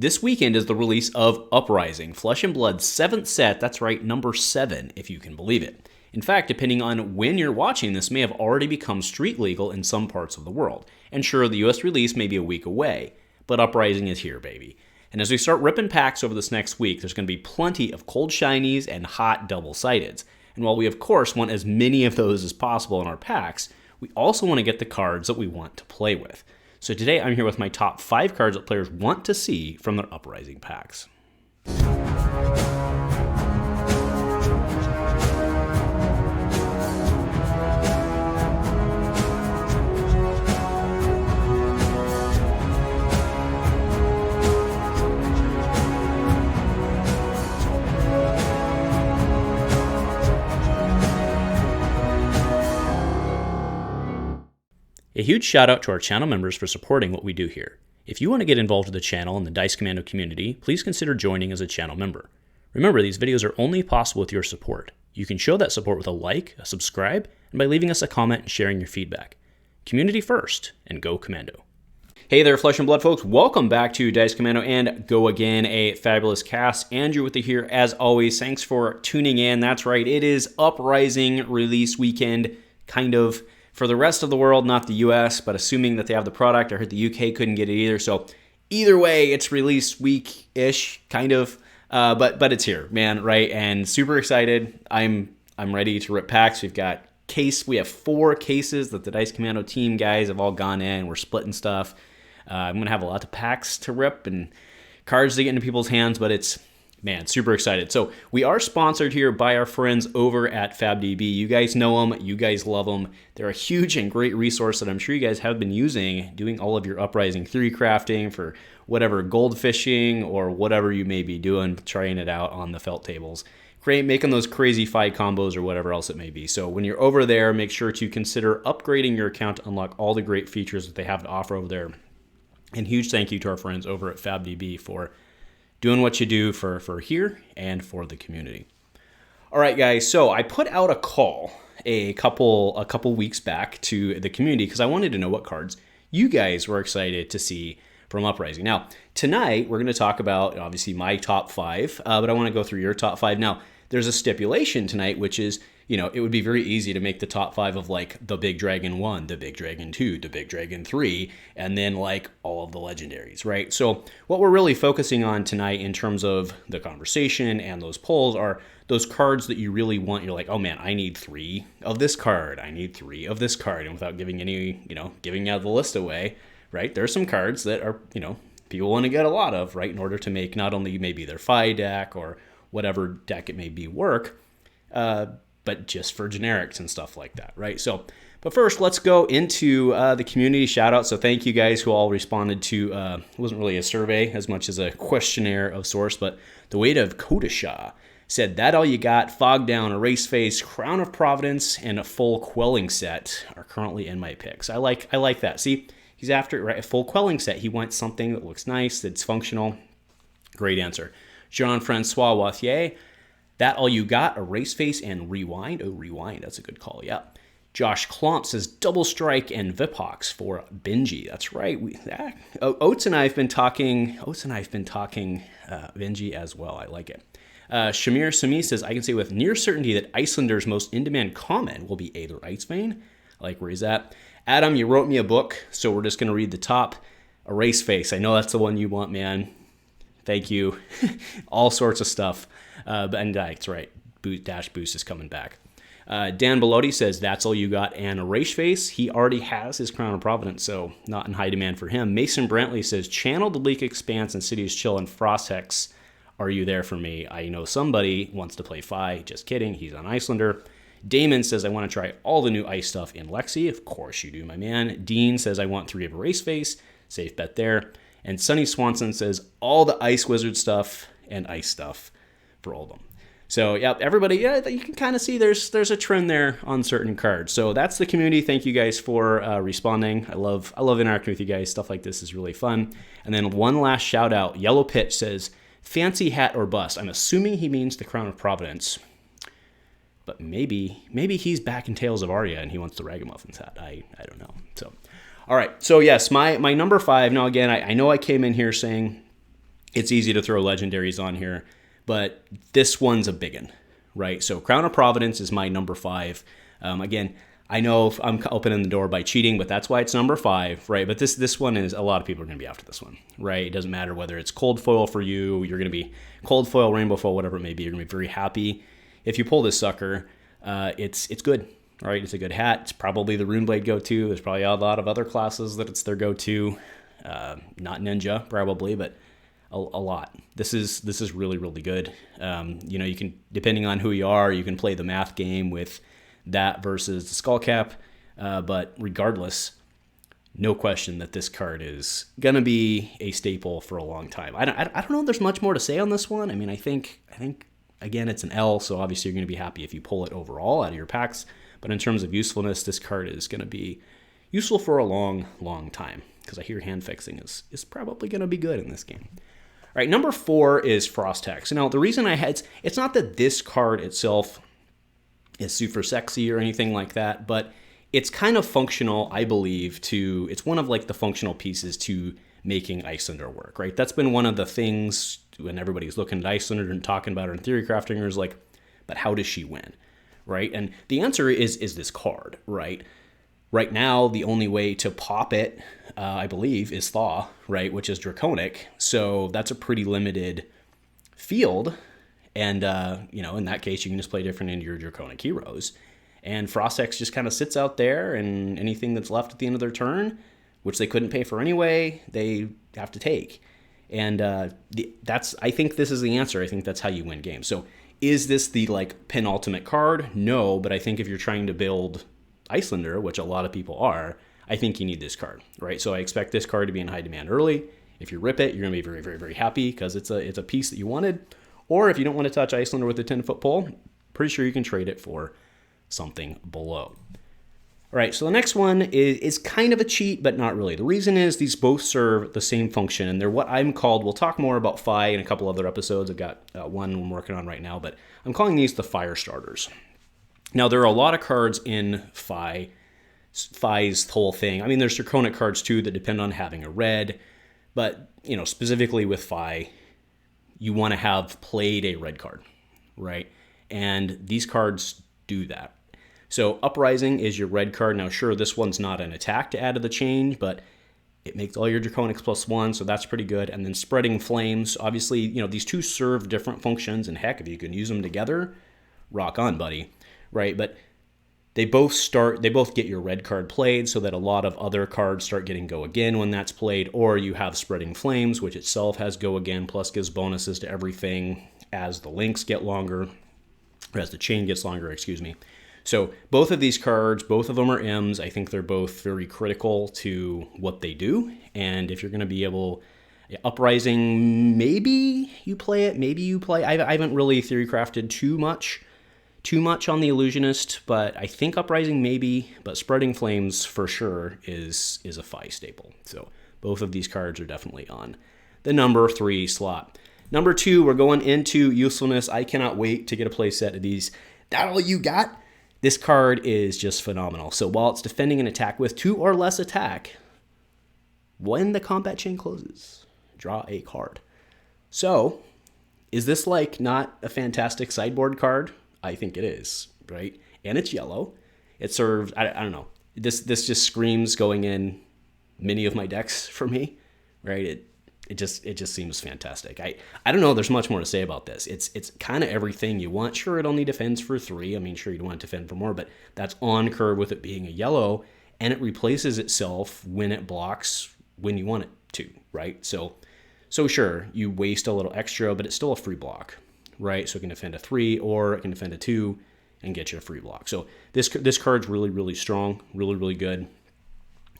This weekend is the release of Uprising, Flesh and Blood's 7th set. That's right, number 7, if you can believe it. In fact, depending on when you're watching, this may have already become street legal in some parts of the world. And sure, the US release may be a week away, but Uprising is here, baby. And as we start ripping packs over this next week, there's going to be plenty of cold shinies and hot double-sideds. And while we, of course, want as many of those as possible in our packs, we also want to get the cards that we want to play with. So today I'm here with my top 5 cards that players want to see from their Uprising packs. A huge shout out to our channel members for supporting what we do here. If you want to get involved with the channel and the Dice Commando community, please consider joining as a channel member. Remember, these videos are only possible with your support. You can show that support with a like, a subscribe, and by leaving us a comment and sharing your feedback. Community first, and go Commando. Hey there, Flesh and Blood folks. Welcome back to Dice Commando and Go Again, a fabulous cast. Andrew with you here, as always. Thanks for tuning in. That's right, it is Uprising release weekend, kind of. For the rest of the world, not the US, but assuming that they have the product, I heard the UK couldn't get it either. So either way, it's release week-ish, kind of. But it's here, man, right? And super excited. I'm ready to rip packs. We have 4 cases that the Dice Commando team guys have all gone in. We're splitting stuff. I'm gonna have a lot of packs to rip and cards to get into people's hands, but it's, man, super excited. So we are sponsored here by our friends over at FabDB. You guys know them. You guys love them. They're a huge and great resource that I'm sure you guys have been using, doing all of your Uprising 3 crafting for whatever gold fishing or whatever you may be doing, trying it out on the felt tables. Great, making those crazy fight combos or whatever else it may be. So when you're over there, make sure to consider upgrading your account to unlock all the great features that they have to offer over there. And huge thank you to our friends over at FabDB for doing what you do for here and for the community. All right, guys, so I put out a call a couple weeks back to the community because I wanted to know what cards you guys were excited to see from Uprising. Now, tonight we're going to talk about, obviously, my top 5, but I want to go through your top 5. Now, there's a stipulation tonight, which is, it would be very easy to make the top 5 of like the Big Dragon 1, the Big Dragon 2, the Big Dragon 3, and then like all of the legendaries, right? So what we're really focusing on tonight in terms of the conversation and those polls are those cards that you really want. You're like, oh man, I need 3 of this card. I need 3 of this card. And without giving any, giving out the list away, right? There's some cards that are, people want to get a lot of, right? In order to make not only maybe their Fi deck or whatever deck it may be work, but just for generics and stuff like that, right? So, but first, let's go into the community shout-out. So thank you guys who all responded to, it wasn't really a survey as much as a questionnaire of sorts, but the weight of Kodasha said, that all you got, Fog Down, Erase Face, Crown of Providence, and a full quelling set are currently in my picks. I like that. See, he's after it, right? A full quelling set. He wants something that looks nice, that's functional. Great answer. Jean-Francois Wathier, that all you got, Erase Face and Rewind. Oh, Rewind, that's a good call, yeah. Josh Klomp says Double Strike and Vipox for Benji. That's right. Oates and I have been talking Benji as well. I like it. Shamir Sami says, I can say with near certainty that Icelander's most in-demand common will be Aether Icebane. I like where he's at. Adam, you wrote me a book, so we're just going to read the top. Erase Face. I know that's the one you want, man. Thank you. All sorts of stuff. And that's right. Boost is coming back. Dan Belotti says, that's all you got. And Erase Face, he already has his Crown of Providence, so not in high demand for him. Mason Brantley says, Channel the Bleak Expanse and City's Chill and Frost Hex. Are you there for me? I know somebody wants to play Fi. Just kidding. He's on Icelander. Damon says, I want to try all the new ice stuff in Lexi. Of course you do, my man. Dean says, I want 3 of Erase Face. Safe bet there. And Sonny Swanson says, all the Ice Wizard stuff and ice stuff for Oldhim. So, yeah, everybody, you can kind of see there's a trend there on certain cards. So that's the community. Thank you guys for responding. I love interacting with you guys. Stuff like this is really fun. And then one last shout out. Yellow Pitch says, fancy hat or bust. I'm assuming he means the Crown of Providence. But maybe he's back in Tales of Aria and he wants the Ragamuffins hat. I don't know. So, all right. So, yes, my number 5. Now, again, I know I came in here saying it's easy to throw legendaries on here, but this one's a big one, right? So Crown of Providence is my number 5. Again, I know I'm opening the door by cheating, but that's why it's number 5, right? But this one is, a lot of people are going to be after this one, right? It doesn't matter whether it's cold foil for you, you're going to be cold foil, rainbow foil, whatever it may be, you're going to be very happy. If you pull this sucker, it's good, right? It's a good hat. It's probably the Runeblade go-to. There's probably a lot of other classes that it's their go-to. Not Ninja, probably, but a lot. This is really, really good. You can, depending on who you are, you can play the math game with that versus the Skullcap. But regardless, no question that this card is going to be a staple for a long time. I don't know if there's much more to say on this one. I mean, I think again, it's an L, so obviously you're going to be happy if you pull it overall out of your packs. But in terms of usefulness, this card is going to be useful for a long, long time, because I hear hand fixing is probably going to be good in this game. All right, number 4 is Frost Hex. Now, the reason it's not that this card itself is super sexy or anything like that, but it's kind of functional, I believe, it's one of like the functional pieces to making Icelander work, right? That's been one of the things when everybody's looking at Icelander and talking about her in theory crafting, is like, but how does she win, right? And the answer is this card, right? Right now, the only way to pop it, I believe, is Thaw, right, which is Draconic. So that's a pretty limited field. And, in that case, you can just play different into your Draconic heroes. And Frost Hex just kind of sits out there, and anything that's left at the end of their turn, which they couldn't pay for anyway, they have to take. And I think this is the answer. I think that's how you win games. So is this the, like, penultimate card? No, but I think if you're trying to build Icelander, which a lot of people are, I think you need this card, right? So I expect this card to be in high demand early. If you rip it, you're going to be very, very, very happy because it's a piece that you wanted. Or if you don't want to touch Icelander with a 10-foot pole, pretty sure you can trade it for something below. All right, so the next one is kind of a cheat, but not really. The reason is these both serve the same function, and they're what we'll talk more about Fi in a couple other episodes. I've got one I'm working on right now, but I'm calling these the Fire Starters. Now, there are a lot of cards in Fi's whole thing. I mean, there's Draconic cards, too, that depend on having a red. But, specifically with Fi, you want to have played a red card, right? And these cards do that. So Uprising is your red card. Now, sure, this one's not an attack to add to the chain, but it makes all your Draconics +1, so that's pretty good. And then Spreading Flames. Obviously, these two serve different functions. And heck, if you can use them together, rock on, buddy. Right, but they both get your red card played so that a lot of other cards start getting go again when that's played, or you have Spreading Flames, which itself has go again, plus gives bonuses to everything as the links get longer, or as the chain gets longer, excuse me. So both of these cards, both of them are M's. I think they're both very critical to what they do, and if you're going to be able... Uprising, maybe you play it, I haven't really theory crafted too much on the Illusionist, but I think Uprising maybe, but Spreading Flames for sure is a Fi staple. So both of these cards are definitely on the number 3 slot. Number 2, we're going into usefulness. I cannot wait to get a play set of these. That all you got? This card is just phenomenal. So while it's defending an attack with 2 or less attack, when the combat chain closes, draw a card. So is this like not a fantastic sideboard card? I think it is, right? And it's yellow. It serves, I don't know. This just screams going in many of my decks for me, right? It just seems fantastic. I don't know. There's much more to say about this. It's kind of everything you want. Sure, it only defends for 3. I mean, sure, you'd want to defend for more, but that's on curve with it being a yellow, and it replaces itself when it blocks when you want it to, right? So sure, you waste a little extra, but it's still a free block, right? So it can defend a 3 or it can defend a 2 and get you a free block. So this card's really, really strong, really, really good.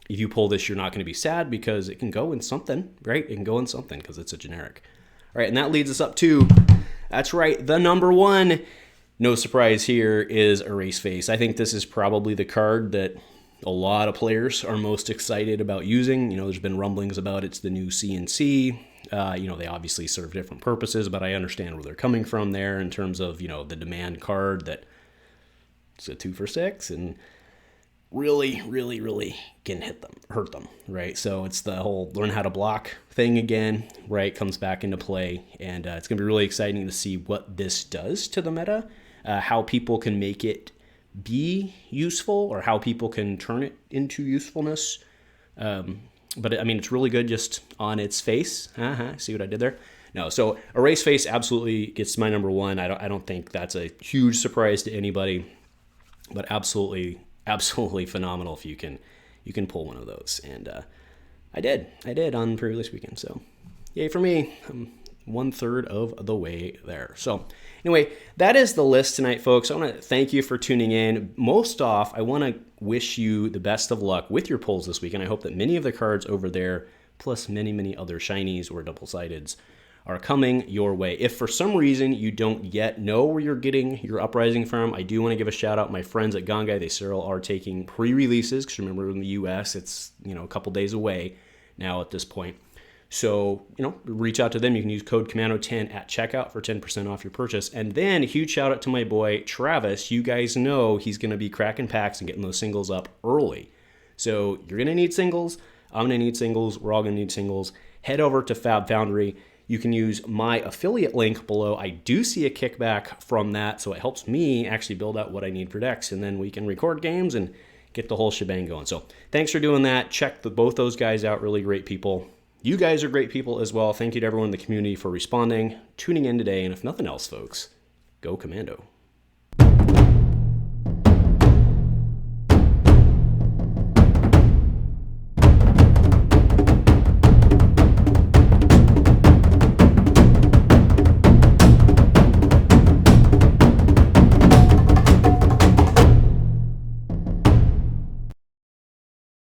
If you pull this, you're not going to be sad because it can go in something, right? It can go in something because it's a generic. All right, and that leads us up to, that's right, the number 1. No surprise here is Erase Face. I think this is probably the card that a lot of players are most excited about using. There's been rumblings about it's the new CNC. They obviously serve different purposes, but I understand where they're coming from there in terms of, the demand card that it's a 2 for 6 and really can hurt them, right? So it's the whole learn how to block thing again, right? Comes back into play, and it's going to be really exciting to see what this does to the meta, how people can make it be useful, or how people can turn it into usefulness. But I mean, it's really good just on its face. See what I did there? No, so Erase Face absolutely gets my number one. I don't think that's a huge surprise to anybody, but absolutely phenomenal if you can pull one of those. And I did on previous weekend. So yay for me. I'm 1/3 of the way there. So anyway, that is the list tonight, folks. I want to thank you for tuning in. Most off, I want to wish you the best of luck with your pulls this week, and I hope that many of the cards over there, plus many other shinies or double-sideds, are coming your way. If for some reason you don't yet know where you're getting your Uprising from, I do want to give a shout out. My friends at Gongai, they still are taking pre-releases, because remember in the US, it's a couple days away now at this point. So, reach out to them. You can use code Commando10 at checkout for 10% off your purchase. And then a huge shout out to my boy Travis. You guys know he's going to be cracking packs and getting those singles up early. So you're going to need singles. I'm going to need singles. We're all going to need singles. Head over to Fab Foundry. You can use my affiliate link below. I do see a kickback from that, so it helps me actually build out what I need for decks, and then we can record games and get the whole shebang going. So thanks for doing that. Check both those guys out. Really great people. You guys are great people as well. Thank you to everyone in the community for responding, tuning in today, and if nothing else, folks, go Commando.